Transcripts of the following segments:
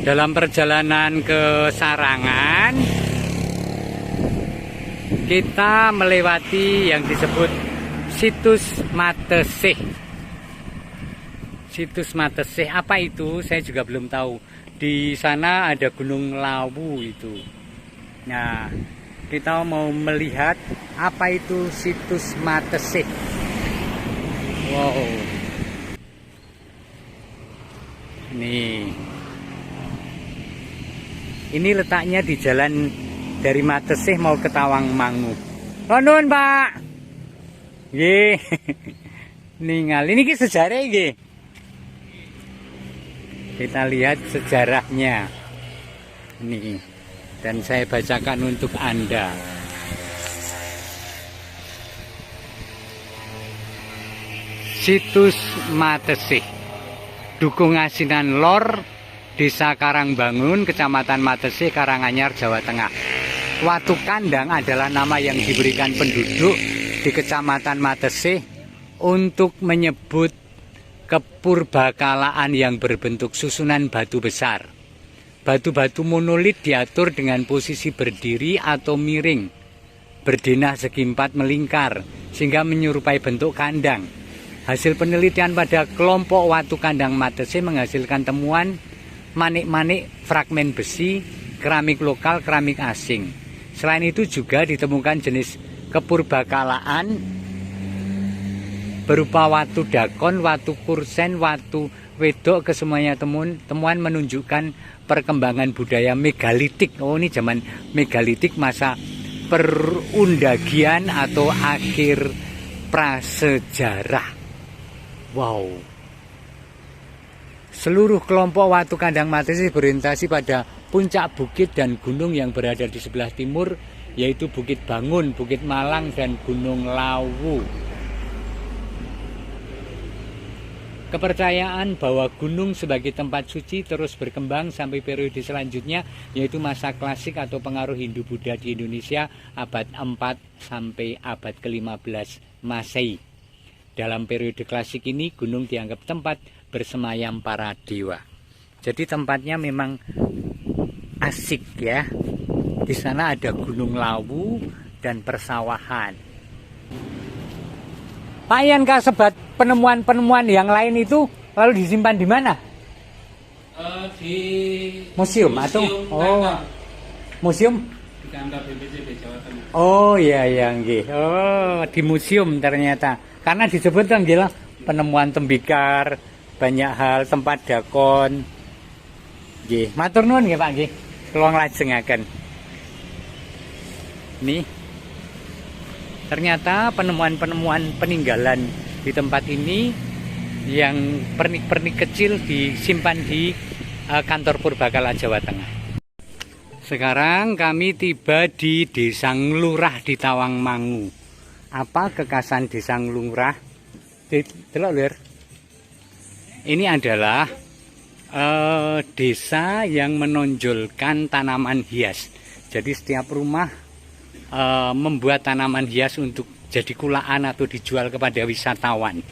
Dalam perjalanan ke Sarangan, kita melewati yang disebut Situs Matesih. Situs Matesih apa itu? Saya juga belum tahu. Di sana ada Gunung Lawu itu. Nah, kita mau melihat apa itu Situs Matesih. Wow. Nih. Ini letaknya di jalan dari Matesih mau ke Tawangmangu. Nuwun, Pak. Nggih. Ningal. Ini ki sejarah nggih. Kita lihat sejarahnya. Nih. Dan saya bacakan untuk Anda. Situs Matesih. Dukung Asinan Lor, Desa Karangbangun, Kecamatan Matesih, Karanganyar, Jawa Tengah. Watu Kandang adalah nama yang diberikan penduduk di Kecamatan Matesih untuk menyebut kepurbakalaan yang berbentuk susunan batu besar. Batu-batu monolit diatur dengan posisi berdiri atau miring, berdenah segi empat melingkar, sehingga menyerupai bentuk kandang. Hasil penelitian pada kelompok Watu Kandang Matesih menghasilkan temuan manik-manik fragmen besi, keramik lokal, keramik asing. Selain itu juga ditemukan jenis kepurbakalaan berupa watu dakon, watu kursen, watu wedok. Kesemuanya temuan menunjukkan perkembangan budaya megalitik. Oh, ini zaman megalitik, masa perundagian atau akhir prasejarah. Wow. Seluruh kelompok Watu Kandang Matesih berorientasi pada puncak bukit dan gunung yang berada di sebelah timur, yaitu Bukit Bangun, Bukit Malang, dan Gunung Lawu. Kepercayaan bahwa gunung sebagai tempat suci terus berkembang sampai periode selanjutnya, yaitu masa klasik atau pengaruh Hindu-Buddha di Indonesia abad 4 sampai abad ke-15 Masehi. Dalam periode klasik ini, gunung dianggap tempat bersemayam para dewa. Jadi tempatnya memang asik ya. Di sana ada Gunung Lawu dan persawahan. Pak Ian, kasebat penemuan-penemuan yang lain itu lalu disimpan di mana? Di museum atau museum? Di kantor BPJB Jawa Tengah. Oh iya ya nggih. Oh, di museum ternyata. Karena disebut kan gila penemuan tembikar, banyak hal, tempat dakon. Nggih, matur nuwun nggih Pak nggih. Kula nglajengaken. Nih. Ternyata penemuan-penemuan peninggalan di tempat ini yang pernik-pernik kecil disimpan di kantor Purbakala Jawa Tengah. Sekarang kami tiba di Desa Nglurah di Tawangmangu. Apa kekasan Desa Nglurah? Delok lur. Ini adalah desa yang menonjolkan tanaman hias. Jadi setiap rumah membuat tanaman hias untuk jadi kulaan atau dijual kepada wisatawan.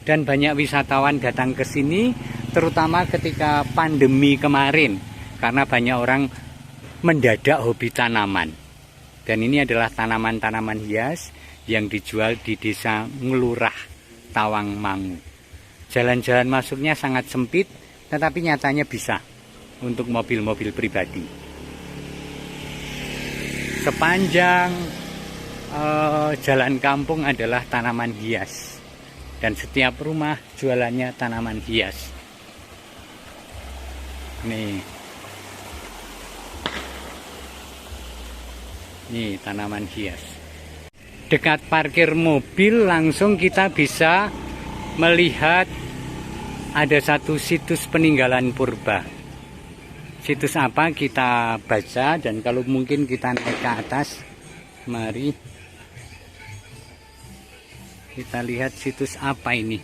Dan banyak wisatawan datang ke sini, terutama ketika pandemi kemarin, karena banyak orang mendadak hobi tanaman. Dan ini adalah tanaman-tanaman hias yang dijual di Desa Nglurah, Tawangmangu. Jalan-jalan masuknya sangat sempit, tetapi nyatanya bisa untuk mobil-mobil pribadi. Sepanjang jalan kampung adalah tanaman hias, dan setiap rumah jualannya tanaman hias. Nih tanaman hias. Dekat parkir mobil langsung kita bisa melihat ada satu situs peninggalan purba. Situs apa kita baca, dan kalau mungkin kita naik ke atas. Mari kita lihat situs apa ini.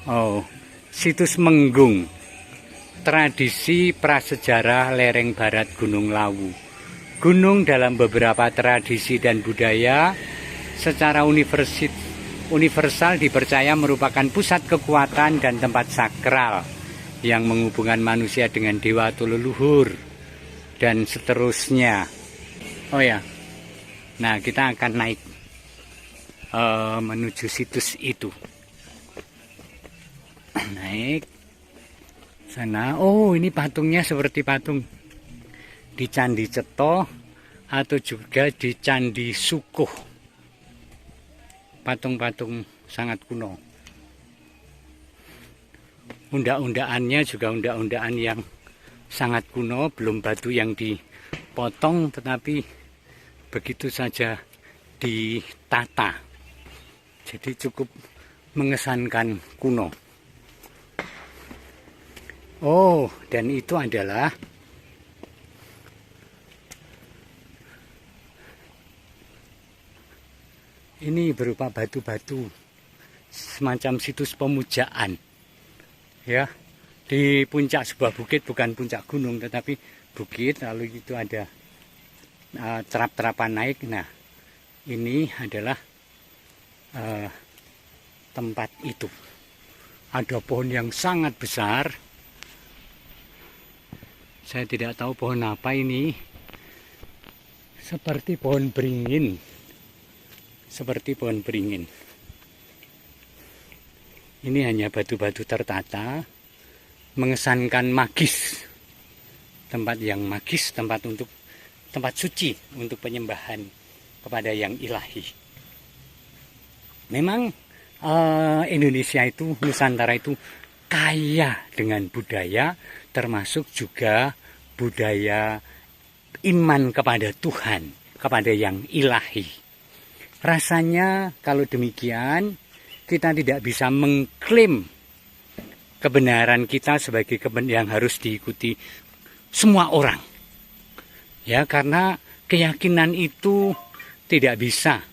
Oh, situs Menggung. Tradisi prasejarah lereng barat Gunung Lawu. Gunung dalam beberapa tradisi dan budaya secara universal dipercaya merupakan pusat kekuatan dan tempat sakral. yang menghubungkan manusia dengan dewa atau leluhur dan seterusnya. Oh ya, nah kita akan naik menuju situs itu. Naik sana. Oh, ini patungnya seperti patung di Candi Ceto atau juga di Candi Sukuh. Patung-patung sangat kuno. Unda-undaannya juga unda-undaan yang sangat kuno, belum batu yang dipotong tetapi begitu saja ditata. Jadi cukup mengesankan kuno. Oh, dan itu adalah ini berupa batu-batu semacam situs pemujaan. Ya, di puncak sebuah bukit, bukan puncak gunung tetapi bukit, lalu itu ada terap-terapan naik. Nah, ini adalah tempat itu. Ada pohon yang sangat besar. Saya tidak tahu pohon apa ini. Seperti pohon beringin. Seperti pohon beringin. Ini hanya batu-batu tertata, mengesankan magis. Tempat yang magis, tempat suci untuk penyembahan kepada yang ilahi. Memang Indonesia itu, Nusantara itu kaya dengan budaya, termasuk juga budaya iman kepada Tuhan, kepada yang ilahi. Rasanya kalau demikian, kita tidak bisa mengklaim kebenaran kita sebagai kebenaran yang harus diikuti semua orang. Ya, karena keyakinan itu tidak bisa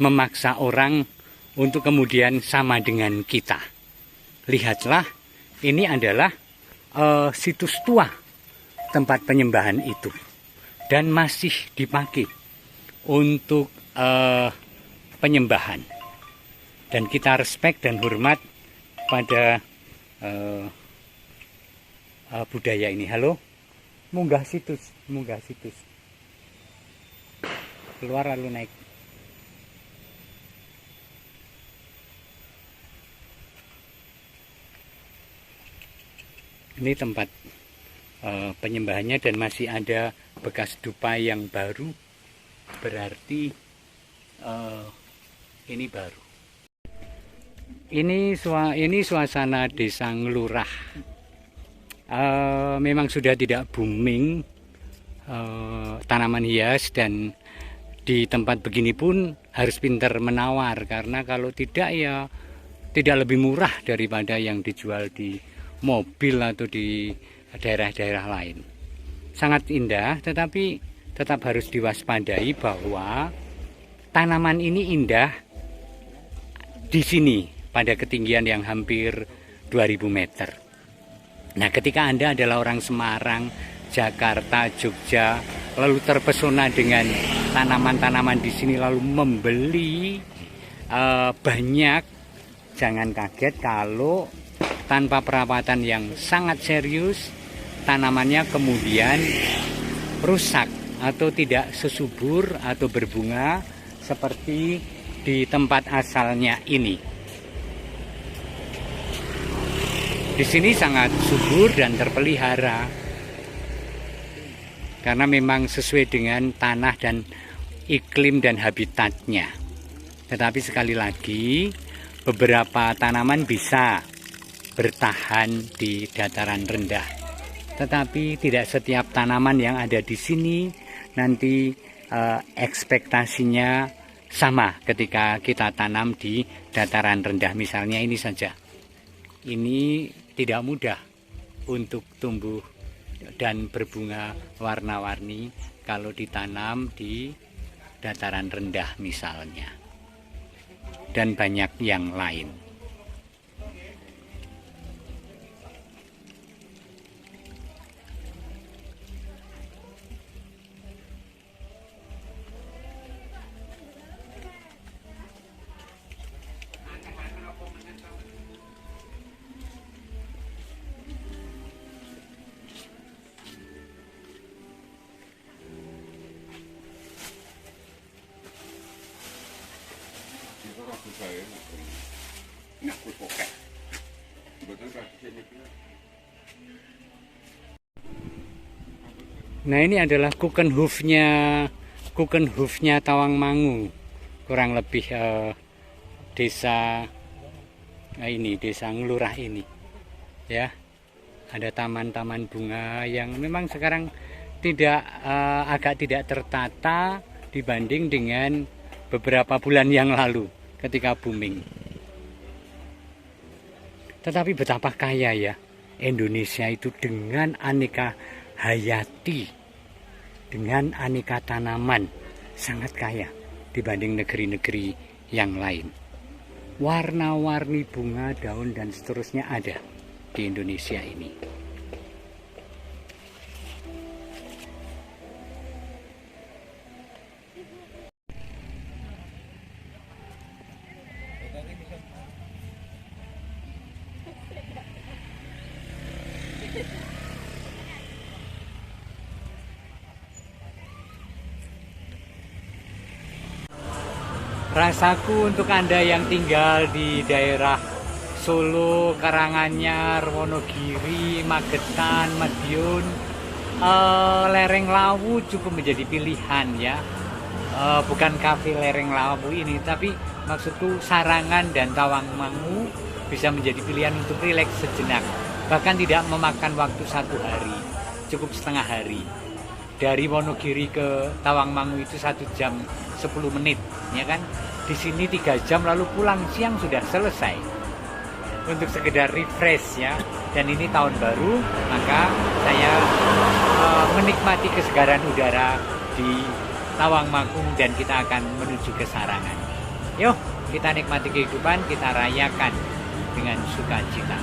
memaksa orang untuk kemudian sama dengan kita. Lihatlah, ini adalah situs tua tempat penyembahan itu dan masih dipakai untuk penyembahan, dan kita respect dan hormat pada budaya ini. Halo, munggah situs keluar lalu naik. Ini tempat penyembahannya dan masih ada bekas dupa yang baru, berarti ini baru. Ini suasana desa Ngelurah. Memang sudah tidak booming tanaman hias, dan di tempat begini pun harus pintar menawar, karena kalau tidak ya tidak lebih murah daripada yang dijual di mobil atau di daerah-daerah lain. Sangat indah, tetapi tetap harus diwaspadai bahwa tanaman ini indah di sini pada ketinggian yang hampir 2000 meter. Nah, ketika Anda adalah orang Semarang, Jakarta, Jogja, lalu terpesona dengan tanaman-tanaman di sini lalu membeli banyak, jangan kaget kalau tanpa perawatan yang sangat serius, tanamannya kemudian rusak atau tidak sesubur atau berbunga seperti di tempat asalnya ini. Di sini sangat subur dan terpelihara karena memang sesuai dengan tanah dan iklim dan habitatnya. Tetapi sekali lagi, beberapa tanaman bisa bertahan di dataran rendah, tetapi tidak setiap tanaman yang ada di sini nanti ekspektasinya sama ketika kita tanam di dataran rendah. Misalnya ini saja, ini tidak mudah untuk tumbuh dan berbunga warna-warni kalau ditanam di dataran rendah misalnya, dan banyak yang lain. bae. Nek kuwi pokok. Mboten tradisi niki. Nah, ini adalah Kukenhoofnya Tawangmangu, kurang lebih desa desa Ngelurah ini, ya. Ada taman-taman bunga yang memang sekarang agak tidak tertata dibanding dengan beberapa bulan yang lalu ketika booming. Tetapi betapa kaya ya Indonesia itu dengan aneka hayati, dengan aneka tanaman, sangat kaya dibanding negeri-negeri yang lain. Warna-warni bunga, daun, dan seterusnya ada di Indonesia ini. Rasaku untuk Anda yang tinggal di daerah Solo, Karanganyar, Wonogiri, Magetan, Madiun, lereng Lawu cukup menjadi pilihan ya. Bukan kafe lereng Lawu ini, tapi maksudku Sarangan dan Tawangmangu bisa menjadi pilihan untuk rileks sejenak. Bahkan tidak memakan waktu 1 hari, cukup setengah hari. Dari Wonogiri ke Tawangmangu itu 1 jam 10 menit, ya kan? Di sini 3 jam lalu pulang siang sudah selesai. Untuk sekedar refresh ya. Dan ini tahun baru, maka saya menikmati kesegaran udara di Tawangmangu dan kita akan menuju ke Sarangan. Yuk, kita nikmati kehidupan, kita rayakan dengan sukacita.